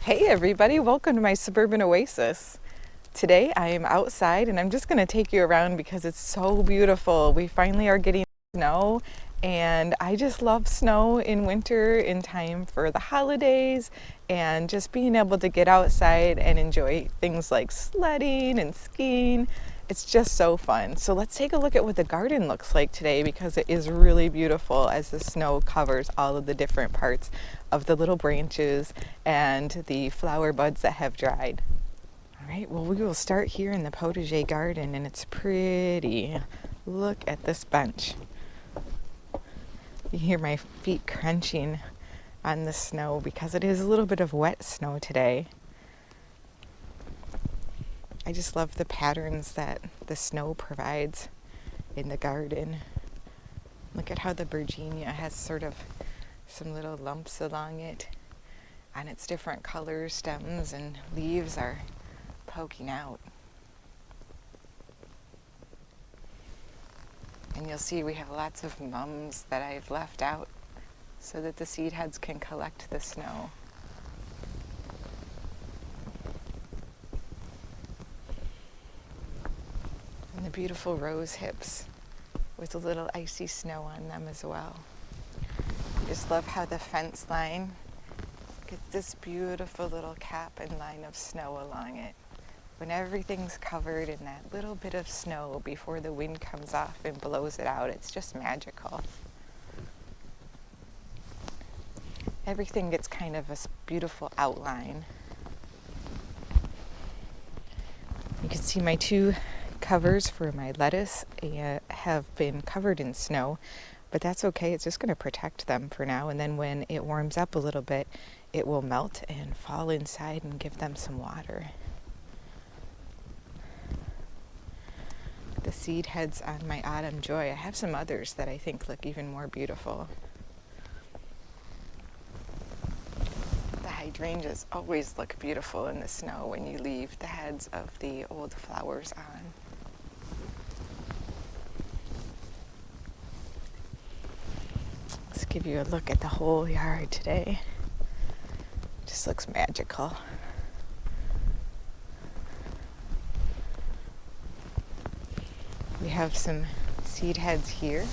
Hey everybody, welcome to my Suburban Oasis. Today I am outside and I'm just going to take you around because it's so beautiful. We finally are getting snow and I just love snow in winter in time for the holidays and just being able to get outside and enjoy things like sledding and skiing. It's just so fun. So let's take a look at what the garden looks like today because it is really beautiful as the snow covers all of the different parts of the little branches and the flower buds that have dried. All right, well, we will start here in the Potage Garden and it's pretty. Look at this bench. You hear my feet crunching on the snow because it is a little bit of wet snow today. I just love the patterns that the snow provides in the garden. Look at how the Virginia has sort of some little lumps along it, and its different colors, stems, and leaves are poking out. And you'll see we have lots of mums that I've left out so that the seed heads can collect the snow. And the beautiful rose hips with a little icy snow on them as well. I just love how the fence line gets this beautiful little cap and line of snow along it. When everything's covered in that little bit of snow before the wind comes off and blows it out, it's just magical. Everything gets kind of a beautiful outline. You can see my two covers for my lettuce have been covered in snow, but that's okay. It's just going to protect them for now, and then when it warms up a little bit, it will melt and fall inside and give them some water. The seed heads on my autumn joy. I have some others that I think look even more beautiful. The hydrangeas always look beautiful in the snow when you leave the heads of the old flowers on. Let's give you a look at the whole yard today. Just looks magical. We have some seed heads here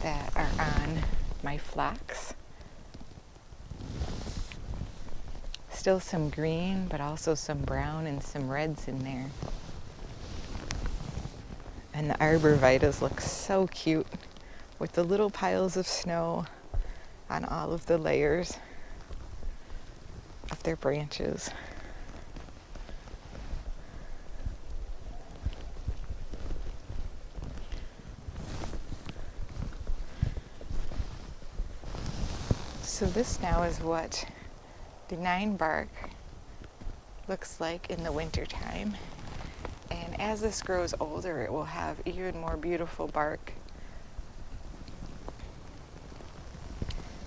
that are on my flax. Still some green, but also some brown and some reds in there. And the arborvitaes look so cute with the little piles of snow on all of the layers of their branches. So this now is what the 9 bark looks like in the wintertime. And as this grows older, it will have even more beautiful bark,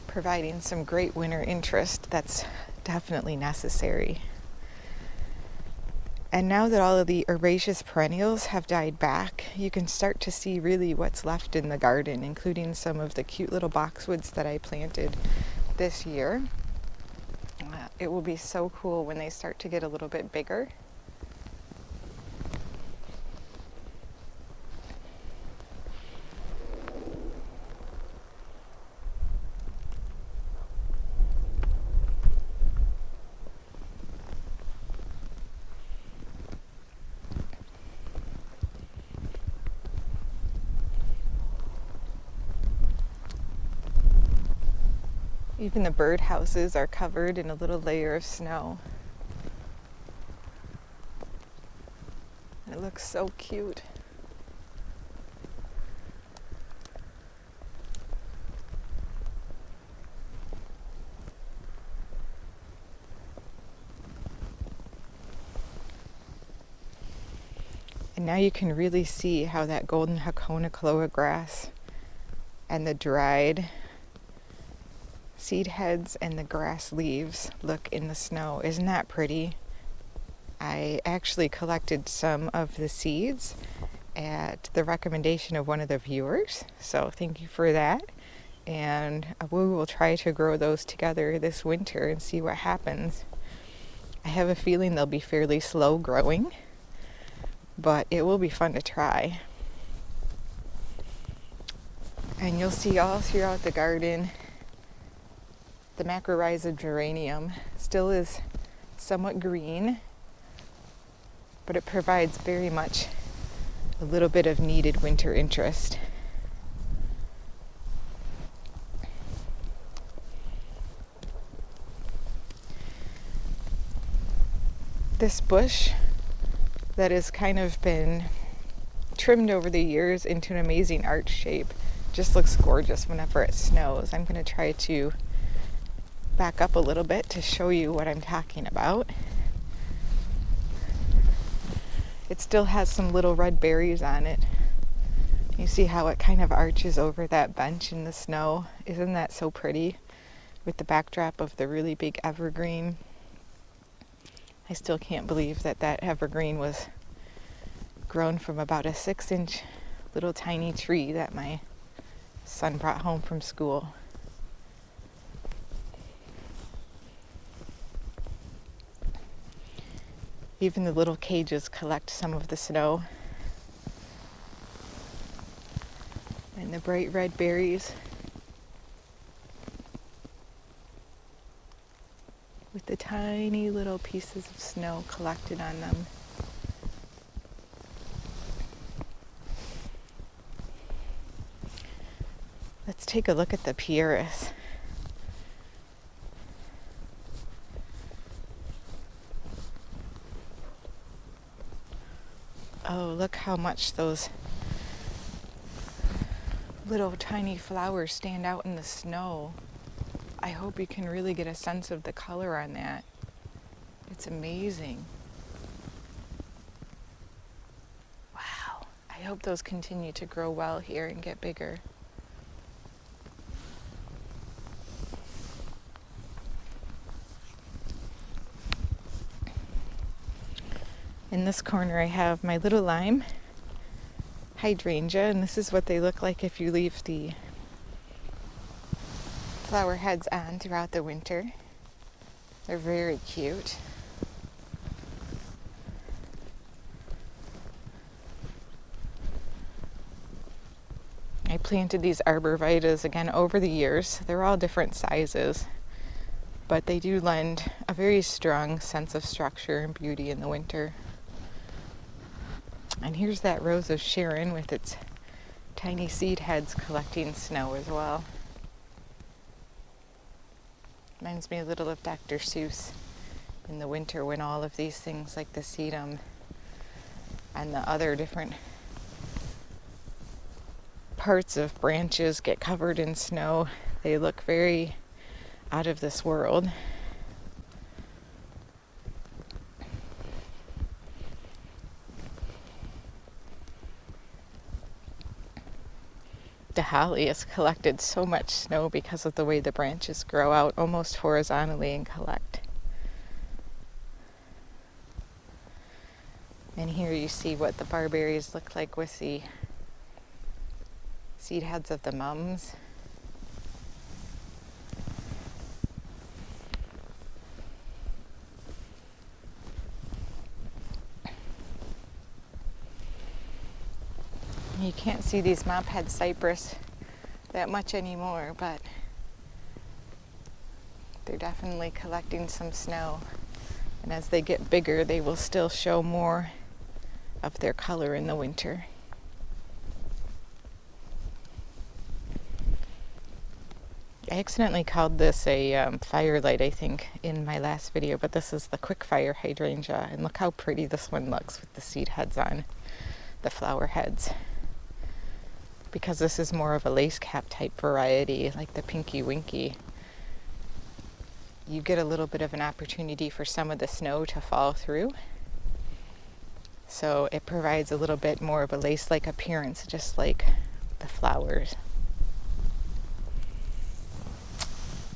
providing some great winter interest that's definitely necessary. And now that all of the herbaceous perennials have died back, you can start to see really what's left in the garden, including some of the cute little boxwoods that I planted this year. It will be so cool when they start to get a little bit bigger. Even the bird houses are covered in a little layer of snow. It looks so cute. And now you can really see how that golden Hakona grass and the dried seed heads and the grass leaves look in the snow. Isn't that pretty? I actually collected some of the seeds at the recommendation of one of the viewers, so thank you for that. And we will try to grow those together this winter and see what happens. I have a feeling they'll be fairly slow growing, but it will be fun to try. And you'll see all throughout the garden, the macrorrhizid geranium still is somewhat green, but it provides very much a little bit of needed winter interest. This bush that has kind of been trimmed over the years into an amazing arch shape just looks gorgeous whenever it snows. I'm going to try to back up a little bit to show you what I'm talking about. It still has some little red berries on it. You see how it kind of arches over that bench in the snow? Isn't that so pretty with the backdrop of the really big evergreen? I still can't believe that that evergreen was grown from about a 6-inch little tiny tree that my son brought home from school. Even the little cages collect some of the snow. And the bright red berries with the tiny little pieces of snow collected on them. Let's take a look at the pieris. Oh, look how much those little tiny flowers stand out in the snow. I hope you can really get a sense of the color on that. It's amazing. Wow. I hope those continue to grow well here and get bigger. In this corner I have my little lime hydrangea, and this is what they look like if you leave the flower heads on throughout the winter. They're very cute. I planted these arborvitaes again over the years. They're all different sizes, but they do lend a very strong sense of structure and beauty in the winter. And here's that rose of Sharon with its tiny seed heads collecting snow as well. Reminds me a little of Dr. Seuss in the winter when all of these things like the sedum and the other different parts of branches get covered in snow. They look very out of this world. The holly has collected so much snow because of the way the branches grow out almost horizontally and collect. And here you see what the barberries look like with the seed heads of the mums. You can't see these mophead cypress that much anymore, but they're definitely collecting some snow. And as they get bigger, they will still show more of their color in the winter. I accidentally called this a firelight, I think, in my last video, but this is the Quickfire Hydrangea, and look how pretty this one looks with the seed heads on the flower heads. Because this is more of a lace cap type variety, like the Pinky Winky, you get a little bit of an opportunity for some of the snow to fall through. So it provides a little bit more of a lace-like appearance, just like the flowers.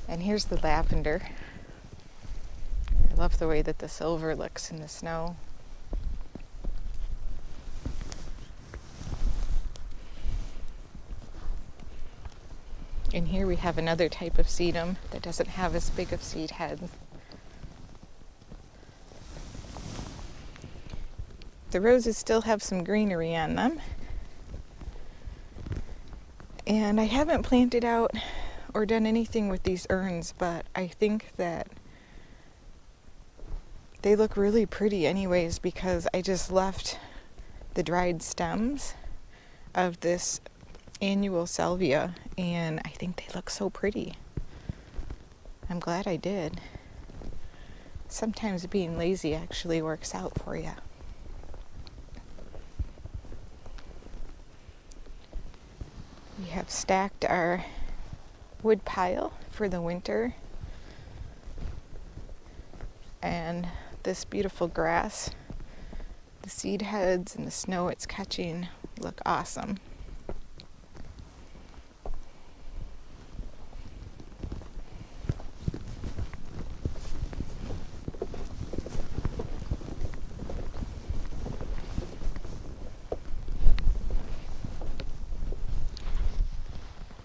And here's the lavender. I love the way that the silver looks in the snow. And here we have another type of sedum that doesn't have as big of seed heads. The roses still have some greenery on them. And I haven't planted out or done anything with these urns, but I think that they look really pretty anyways because I just left the dried stems of this annual salvia and I think they look so pretty. I'm glad I did. Sometimes being lazy actually works out for you. We have stacked our wood pile for the winter, and this beautiful grass, the seed heads and the snow it's catching look awesome.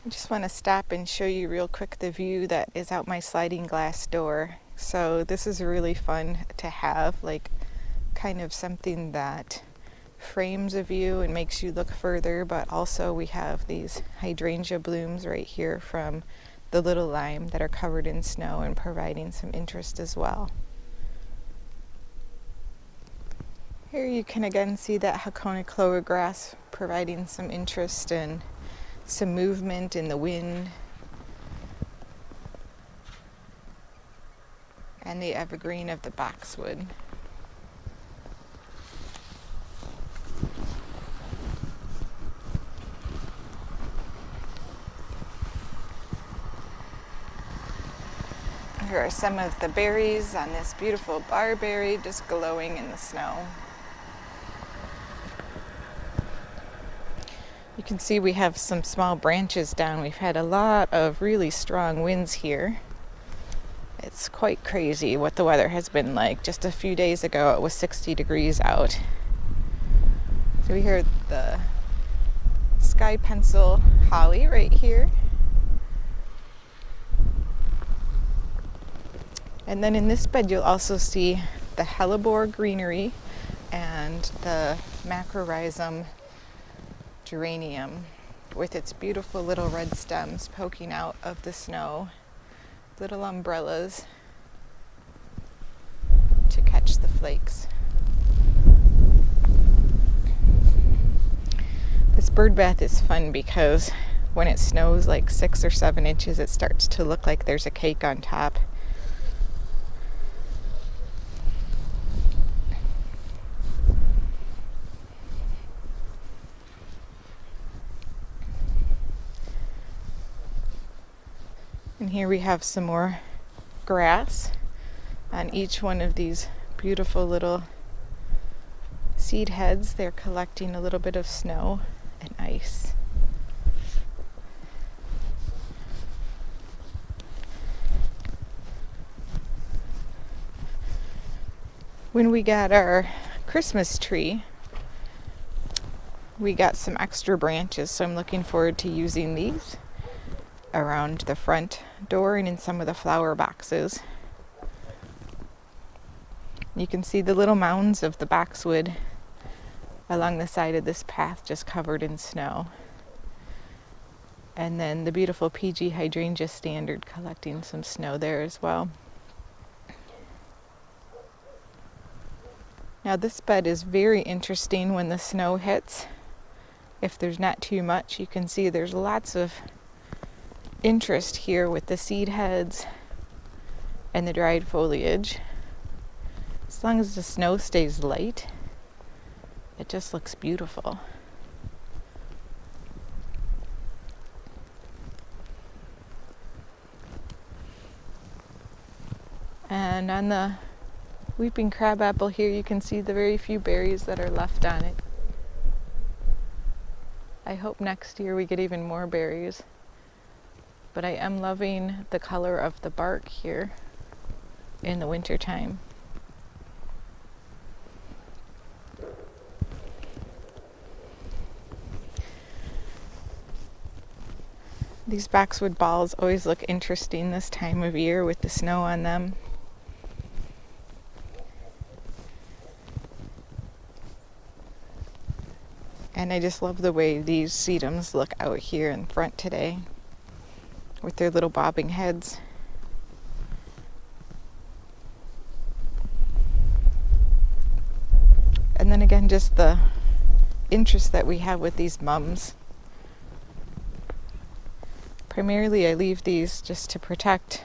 I just want to stop and show you real quick the view that is out my sliding glass door. So this is really fun to have, like kind of something that frames a view and makes you look further, but also we have these hydrangea blooms right here from the little lime that are covered in snow and providing some interest as well. Here you can again see that Hakona clover grass providing some interest and some movement in the wind, and the evergreen of the boxwood. Here are some of the berries on this beautiful barberry just glowing in the snow. You can see we have some small branches down. We've had a lot of really strong winds here. It's quite crazy what the weather has been like. Just a few days ago it was 60 degrees out. So we hear the sky pencil holly right here. And then in this bed you'll also see the hellebore greenery and the macrorhizum geranium with its beautiful little red stems poking out of the snow, little umbrellas to catch the flakes. This bird bath is fun because when it snows like 6 or 7 inches, it starts to look like there's a cake on top. And here we have some more grass on each one of these beautiful little seed heads. They're collecting a little bit of snow and ice. When we got our Christmas tree, we got some extra branches, so I'm looking forward to using these around the front door and in some of the flower boxes. You can see the little mounds of the boxwood along the side of this path just covered in snow. And then the beautiful PG hydrangea standard collecting some snow there as well. Now this bed is very interesting when the snow hits. If there's not too much, you can see there's lots of interest here with the seed heads and the dried foliage. As long as the snow stays light, it just looks beautiful. And on the weeping crabapple here, you can see the very few berries that are left on it. I hope next year we get even more berries. But I am loving the color of the bark here in the winter time. These boxwood balls always look interesting this time of year with the snow on them. And I just love the way these sedums look out here in front today with their little bobbing heads. And then again, just the interest that we have with these mums. Primarily, I leave these just to protect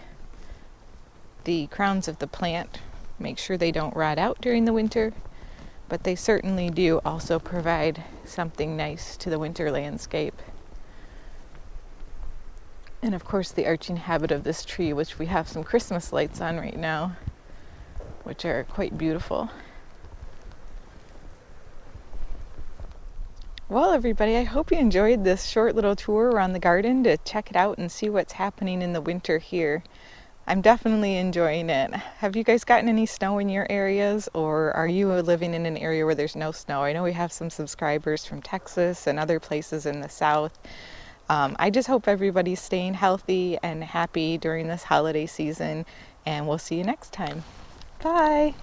the crowns of the plant, make sure they don't rot out during the winter, but they certainly do also provide something nice to the winter landscape. And of course, the arching habit of this tree, which we have some Christmas lights on right now, which are quite beautiful. Well, everybody, I hope you enjoyed this short little tour around the garden to check it out and see what's happening in the winter here. I'm definitely enjoying it. Have you guys gotten any snow in your areas, or are you living in an area where there's no snow? I know we have some subscribers from Texas and other places in the South. I just hope everybody's staying healthy and happy during this holiday season, and we'll see you next time. Bye!